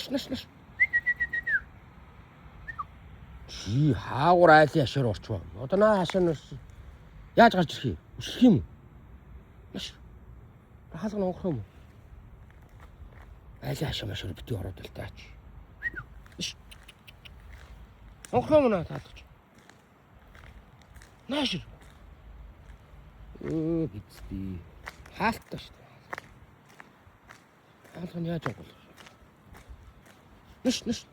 Наш. Чи хаагур айлын ашаар орчвоо. Одоо наа хашаа яаж гарч ирэх юм? Өсөх юм уу? Наш. Хаалга ногох юм уу? Айлын хашаа машаар битгий ороод л таач. Наш. Ногох юм наа таадаж. Наш. Бицби. Хаалттай шүү дээ. Хаалга нь яаж явах вэ? Наш. Наш.